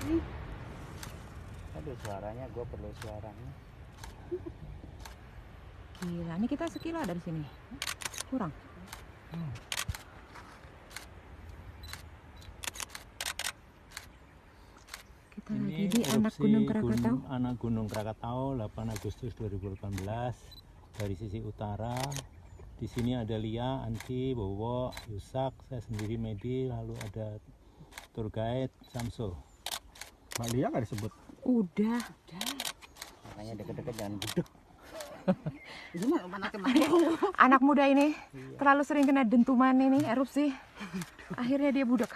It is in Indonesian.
sih? Aduh, suaranya, gue perlu suaranya. Gila, ini kita sekilo dari sini. Kurang. Kita Ini lagi di anak Gunung Krakatau. Anak Gunung Krakatau 8 Agustus 2018 dari sisi utara. Di sini ada Lia, Anki, Bowo, Yusak, saya sendiri Medi, lalu ada tour guide Samso. Mbak Lia nggak disebut? Udah. Makanya deket-deket jangan budek. Ini mah mana kemana? Anak muda ini terlalu sering kena dentuman ini erupsi. Akhirnya dia budak.